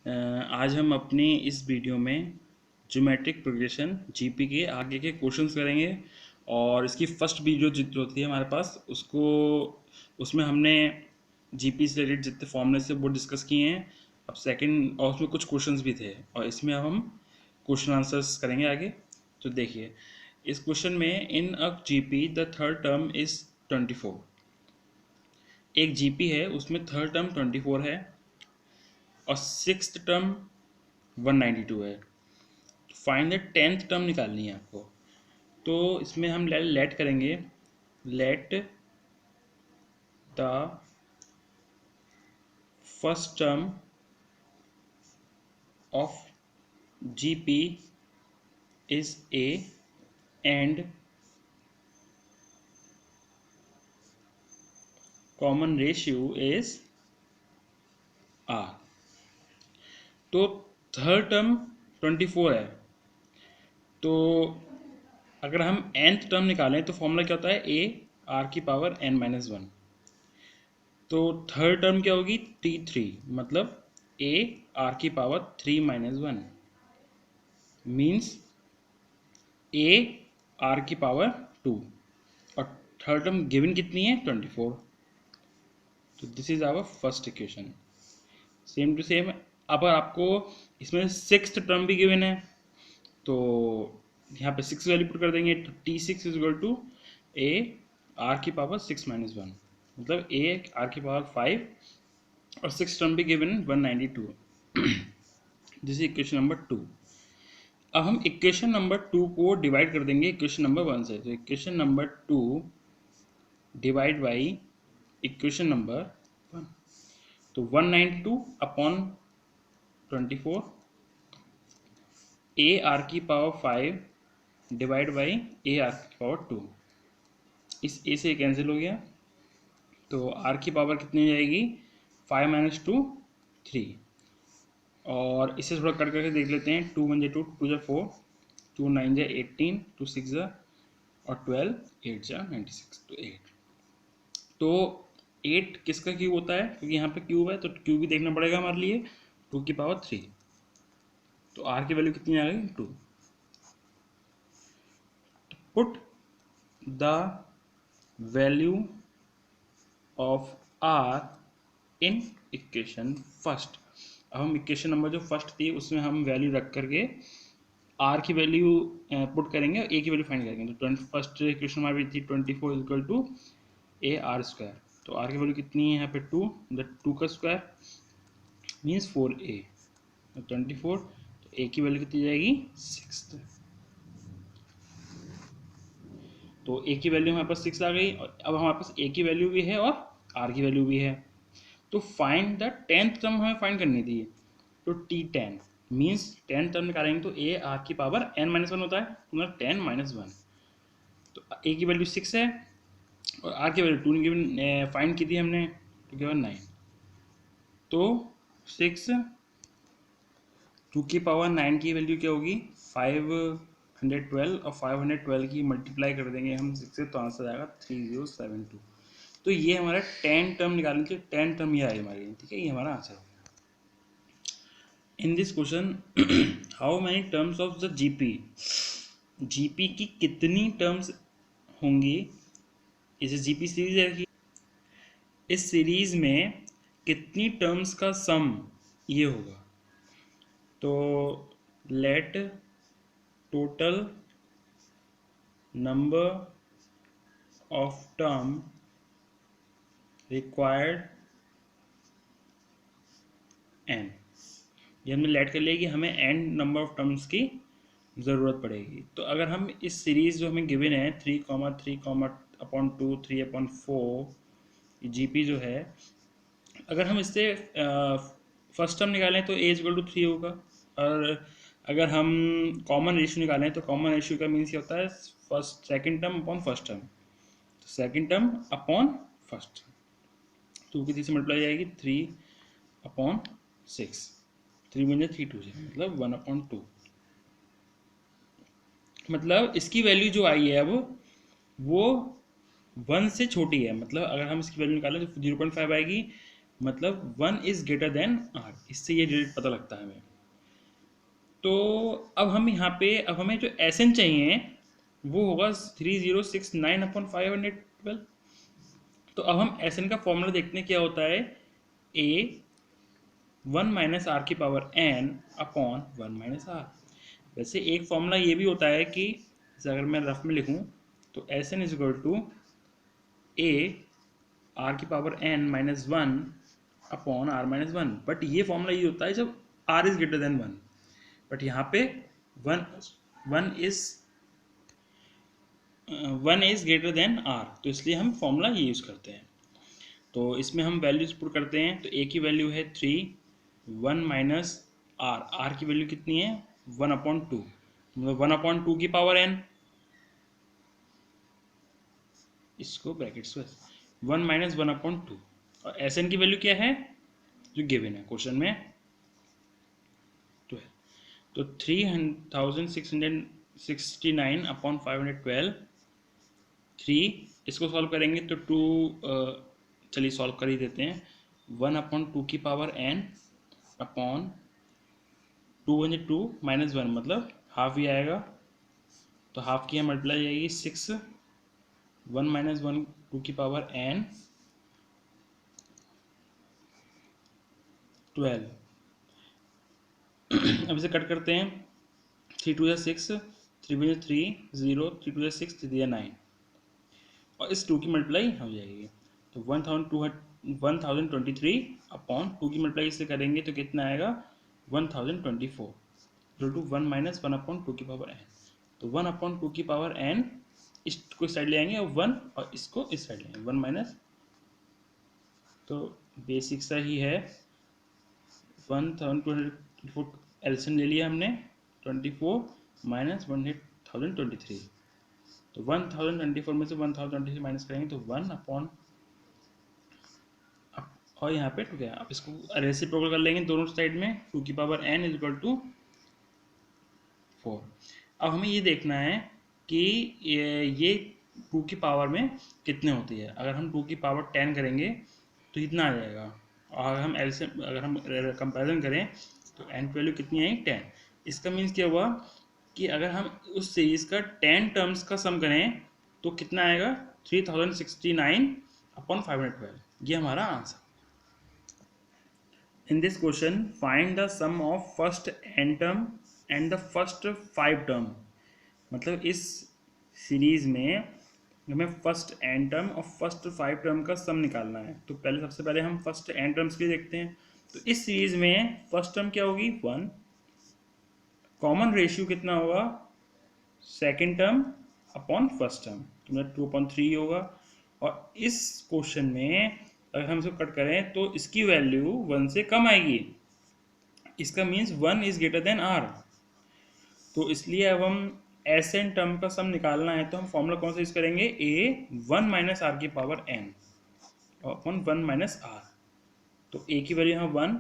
आज हम अपनी इस वीडियो में ज्योमेट्रिक प्रोग्रेशन जीपी के आगे के क्वेश्चंस करेंगे। और इसकी फर्स्ट वीडियो जो थी हमारे पास उसमें हमने जीपी से रिलेटेड जितने फॉर्मूले से वो डिस्कस किए हैं। अब सेकंड और उसमें कुछ क्वेश्चंस भी थे और इसमें अब हम क्वेश्चन आंसर्स करेंगे आगे। तो देखिए इस क्वेश्चन में in a GP the third term is 24। एक जीपी है उसमें थर्ड टर्म 24 है और सिक्स्थ टर्म 192 है। फाइंड द टेंथ टर्म निकालनी है आपको। तो इसमें हम लेट करेंगे। Let the first term of GP is a and common ratio is r. तो थर्ड टर्म 24 है। तो अगर हम nth टर्म निकालें तो फॉर्मूला क्या होता है, ए आर की पावर n-1। तो थर्ड टर्म क्या होगी, T3, मतलब ए आर की पावर 3-1 मीन्स ए आर की पावर 2। और थर्ड टर्म गिवन कितनी है, 24। तो this is our first equation. Same to same अगर आपको इसमें सिक्स्थ टर्म भी गिवन है तो यहाँ पे 6 वैल्यू पुट कर देंगे। तो T6 is equal to a r की पावर 6-1, मतलब ए आर की पावर 5 और सिक्स टर्म भी given 192। This is equation number 2। अब हम इक्वेशन नंबर 2 को डिवाइड कर देंगे इक्वेशन नंबर 1 से। तो equation number 2 divide by equation number 1। तो 192 अपॉन 24 ए आर की power 5 divide by A r की पावर 2। इस ए से कैंसिल हो गया तो आर की पावर कितनी जाएगी, 5 - 2 3। और इसे थोड़ा कट करके देख लेते हैं। 2 × 1 = 2, 2 × 4, 2 × 9 = 18, 2 × 6 और 12, 8 × 96, तो 8। तो 8 किसका क्यूब होता है, क्योंकि यहाँ पे क्यूब है तो क्यूब भी देखना पड़ेगा हमारे लिए। 2 की पावर 3। तो आर की वैल्यू कितनी आ गई, 2। Put the value of r in equation first. अब हम इक्वेशन नंबर जो फर्स्ट थी उसमें हम वैल्यू रख करके आर की वैल्यू पुट करेंगे और ए की वैल्यू फाइंड करेंगे। तो फर्स्ट इक्वेशन हमारी थी 24 equal to a r square. तो आर की वैल्यू कितनी है यहाँ पे 2, मतलब 2 का स्क्वायर मीन्स 4a। 24 तो ए की वैल्यू कितनी जाएगी, 6। तो ए की वैल्यू हमारे पास 6 आ गई और अब हमारे पास ए की वैल्यू भी है और आर की वैल्यू भी है। तो फाइंड द टेंथ टर्म हमें फाइंड करनी थी। तो T10 मीन्स टेंथ टर्म निकालेंगे तो ए आर की पावर n-1 होता है, मतलब 10-1। तो ए की वैल्यू 6 है और आर की वैल्यू 2 गिवन फाइंड की थी हमने, तो गिवन 9। तो 6 2 की पावर 9 की वैल्यू क्या होगी, 512, और 512 की मल्टीप्लाई कर देंगे हम 6 से तो आंसर आएगा 3072। तो ये हमारा 10 टर्म निकालने के 10 टर्म ये आई हमारी, ठीक है, ये हमारा आंसर हो गया। In this question how many terms of the GP, GP की कितनी टर्म्स होंगी। इसे जीपी सीरीज है कि इस सीरीज में कितनी टर्म्स का सम ये होगा। तो let total number of term required n, ये हमने लेट कर लिया कि हमें n नंबर ऑफ टर्म्स की ज़रूरत पड़ेगी। तो अगर हम इस सीरीज़ जो हमें गिवन है 3,3,2 3/4 जीपी जो है, अगर हम इससे फर्स्ट टर्म निकालें तो a = 3 होगा। और अगर हम कॉमन रेशियो निकालें तो कॉमन रेशियो का मीन्स क्या होता है, second term upon first term. तो सेकंड टर्म अपॉन फर्स्ट, 2 की 3 से मल्टीप्लाई जाएगी 3/6, 3 × 3 2 मतलब 1/2। मतलब इसकी वैल्यू जो आई है अब वो 1 से छोटी है। मतलब अगर हम इसकी वैल्यू निकालें तो 0.5 आएगी मतलब 1 इज ग्रेटर देन आर, इससे ये रिलेट पता लगता है हमें। तो अब हम यहाँ पे, अब हमें जो एस एन चाहिए वो होगा 3069/512। तो अब हम एस एन का फॉर्मूला देखते हैं क्या होता है। ए 1 - r⁻n/1 - r। वैसे एक फॉर्मूला ये भी होता है कि जैसे अगर मैं रफ में लिखूं तो S n is equal to a r⁻n-1/r-1। But ये फॉर्मूला ये होता है जब r is greater than 1। But यहाँ पे one one is 1 is greater than r, तो इसलिए हम फॉर्मूला ये यूज़ करते हैं। तो इसमें हम वैल्यूज पुट करते हैं। तो a की वैल्यू है 3, 1 माइनस r की वैल्यू कितनी है 1/2, मतलब 1/2 की पावर n, इसको ब्रैकेट्स में 1 माइनस 1/2। और एस एन की वैल्यू क्या है जो गिवन है क्वेश्चन में 12। तो 3669/512 3, इसको सॉल्व करेंगे तो 2, चलिए सॉल्व कर ही देते हैं। 1/2 की पावर n अपॉन 2 माइनस 1 मतलब हाफ ही आएगा। तो हाफ की मल्टीप्लाई जाएगी 6, 1 माइनस 1 2 की पावर n 12। अब इसे कट करते हैं। 3 2 6, 3 1 3 0, 3 2 6, 3 9, और इस 2 की मल्टीप्लाई हो जाएगी। तो 1023 अपॉन 2 की मल्टीप्लाई इससे करेंगे तो कितना आएगा 1024 इक्वल टू 1 माइनस 1/2 की पावर n। तो 1/2 की पावर n इसको इस साइड ले आएंगे और 1 और इसको इस साइड ले आएंगे 1 माइनस। तो बेसिक सा ही है। 1224 एलसीएम ले लिया हमने, 24 माइनस 1023। तो 1024 में से 1023 माइनस करेंगे तो 1 और यहाँ पे 2 क्या, आप इसको रेसिप्रोकल कर लेंगे दोनों साइड में। 2 की power n is equal to 4। अब हमें ये देखना है कि ये 2 की पावर में कितने होती है। अगर हम 2 की पावर 10 करेंगे तो इतना आ जाएगा। और अगर हम कंपैरिजन करें तो n की वैल्यू कितनी आई 10। इसका मीन्स क्या हुआ कि अगर हम उस सीरीज का 10 टर्म्स का सम करें तो कितना आएगा 3069/512। ये हमारा answer. In this question, find the sum of first n term and the first 5 term। मतलब इस सीरीज में हमें फर्स्ट n टर्म और फर्स्ट 5 टर्म का सम निकालना है। तो पहले सबसे पहले हम फर्स्ट n टर्म्स के लिए देखते हैं। तो इस सीरीज में फर्स्ट टर्म क्या होगी 1, कॉमन रेशियो कितना होगा second term upon first term, तो मतलब 2/3 होगा। और इस क्वेश्चन में अगर हम इसको कट करें तो इसकी वैल्यू 1 से कम आएगी। इसका means 1 is greater than r। तो इसलिए अब हम एस एन टर्म का सम निकालना है तो हम फॉर्मूला कौन सा यूज करेंगे a 1 माइनस आर की power n upon 1 minus r. तो a की वैल्यू है 1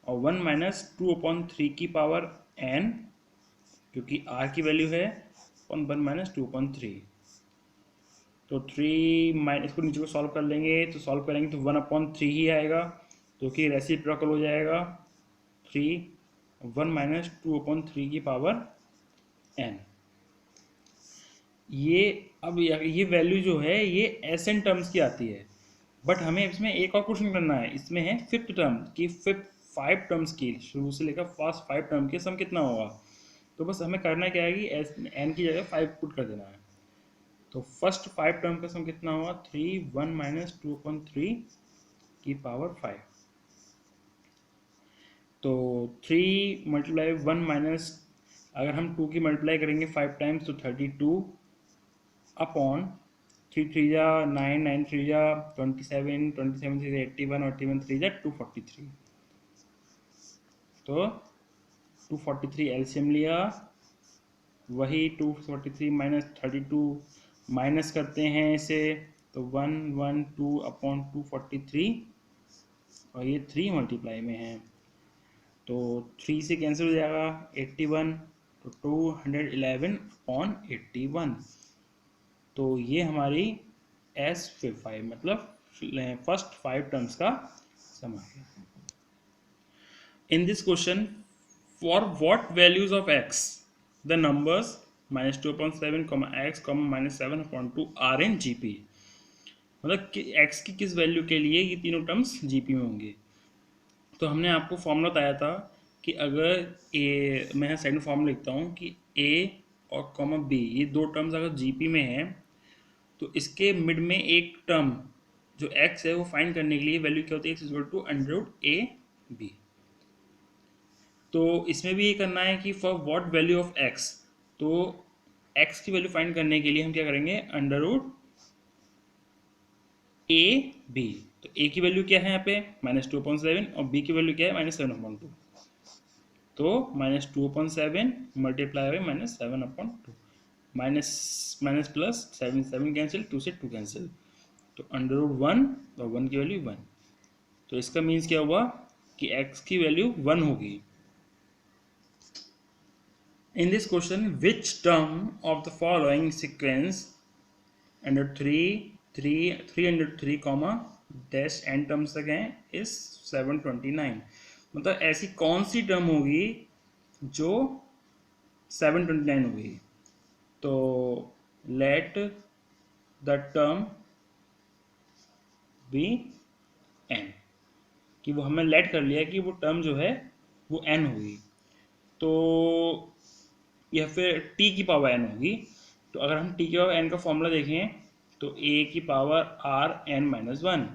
और 1 माइनस 2/3 की पावर n, क्योंकि r की वैल्यू है 1 माइनस 2/3। तो 3 माइनस, इसको नीचे को सॉल्व कर लेंगे तो सॉल्व करेंगे तो 1/3 ही आएगा, जो कि रेसिप्रोकल हो जाएगा 3, 1 माइनस 2/3 की पावर n। ये अब ये वैल्यू जो है ये एस एन टर्म्स की आती है। बट हमें इसमें एक और क्वेश्चन करना है। इसमें है फिफ्थ टर्म की, फिफ्थ 5 टर्म्स की, शुरू से लेकर फर्स्ट 5 टर्म के सम कितना होगा। तो बस हमें करना क्या है कि एस एन की जगह 5 पुट कर देना है। तो फर्स्ट 5 टर्म का सम कितना होगा 3, 1 माइनस 2/3 की पावर 5। तो 3 मल्टीप्लाई 1 माइनस, अगर हम 2 की मल्टीप्लाई करेंगे 5 टाइम्स तो 32 अपॉन 3 3 जा 9, 9 3 जा 27, 27 3 81, 81 3 जा 243। तो 243 एलसीएम लिया, वही 243 माइनस 32 माइनस करते हैं इसे तो 112 अपॉन 243 और ये 3 मल्टीप्लाई में है तो 3 से कैंसिल हो जाएगा 81, तो 211 अपॉन 81। तो ये हमारी S5 मतलब फर्स्ट 5 टर्म्स का खत्म आ गया। In this question, for what values of x the numbers -2/7, x, -7/2 are in GP. मतलब कि x की किस वैल्यू के लिए ये तीनों टर्म्स जीपी में होंगे। तो हमने आपको फॉर्मूला बताया था कि अगर ए, मैं साइड में फॉर्मूला लिखता हूँ कि a और कॉमा b ये दो टर्म्स अगर जीपी में है तो इसके मिड में एक टर्म जो x है वो फाइंड करने के लिए वैल्यू क्या होती है, x equal to under root a b. तो इसमें भी ये करना है कि for what value of x, तो x की वैल्यू फाइंड करने के लिए हम क्या करेंगे, अंडर रूट ए बी। तो a की वैल्यू क्या है यहाँ पे -2/7 और b की वैल्यू क्या है -7/2। तो -2/7 multiply by -7/2, minus minus plus 7 cancel, 2 से 2 कैंसिल, तो अंडर रूट 1 और 1 की वैल्यू 1। तो इसका मीन्स क्या हुआ कि x की वैल्यू 1 होगी। In this question which term of the following sequence under 303 comma dash n terms तक हैं इज 729। मतलब ऐसी कौन सी टर्म होगी जो 729 होगी। तो let the term be n, कि वो हमें लेट कर लिया कि वो टर्म जो है वो एन होगी। तो यह फिर टी की पावर एन होगी। तो अगर हम टी की पावर एन का फॉर्मूला देखें तो ए की पावर आर एन -1,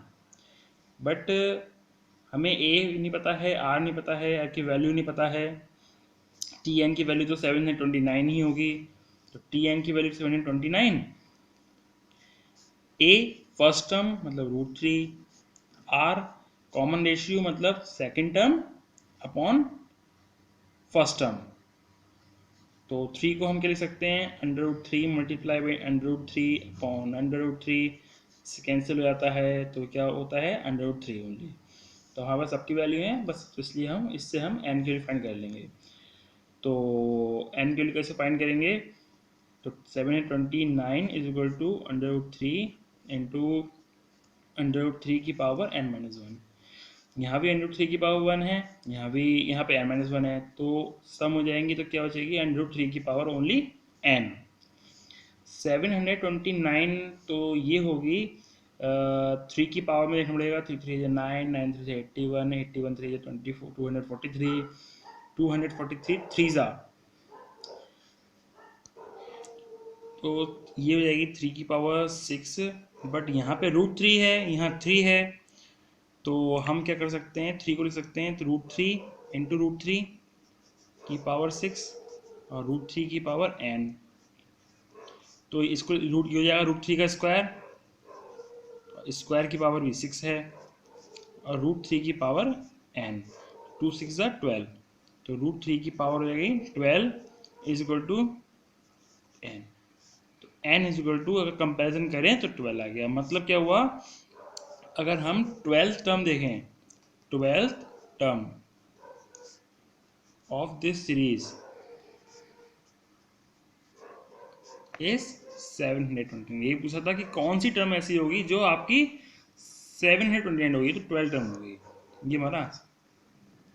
बट हमें ए नहीं पता है, आर नहीं पता है, आर की वैल्यू नहीं पता है। टी एन की वैल्यू तो 729 ही होगी। तो टी एन की वैल्यू 729, ए फर्स्ट टर्म मतलब √3, आर कॉमन रेशियो मतलब second term upon first term. तो 3 को हम क्या लिख सकते हैं, √3 मल्टीप्लाई बाई √3 अपॉन √3 से कैंसिल हो जाता है, तो क्या होता है √3 ओनली। तो हमारे पास सबकी वैल्यू है बस, इसलिए हम इससे हम एन की वैल्यू फाइंड कर लेंगे। तो एन की वैल्यू कैसे फाइंड करेंगे, तो 729 इज इक्वल टू √3 इंटू √3 की पावर n-1। यहाँ भी √3 की पावर 1 है, यहाँ पे n-1 है, तो सम हो जाएंगी तो क्या बचेगी √3 की पावर ओनली n। 729 तो ये होगी 3 की पावर में देखना पड़ेगा, 3 3 9, 9 3 81, 81 3 24, 243, 243 3 तो ये हो जाएगी 3 की पावर 6। बट यहाँ पे √3 है, यहाँ 3 है, तो हम क्या कर सकते हैं, 3 को लिख सकते हैं तो √3 इंटू √3 की पावर 6 और √3 की पावर n। तो इसको रूट हो जाएगा √3 का स्क्वायर, स्क्वायर की पावर भी 6 है, और √3 की पावर n, 2 6 12, तो √3 की पावर हो जाएगी 12 इज इक्वल टू n। तो n इज इक्वल टू अगर कंपैरिजन करें तो 12 आ गया। मतलब क्या हुआ, अगर हम 12th टर्म देखें, 12th term of this series is 729। ये पूछा था कि कौन सी टर्म ऐसी होगी जो आपकी 729 होगी, तो 12 टर्म होगी। ये हमारा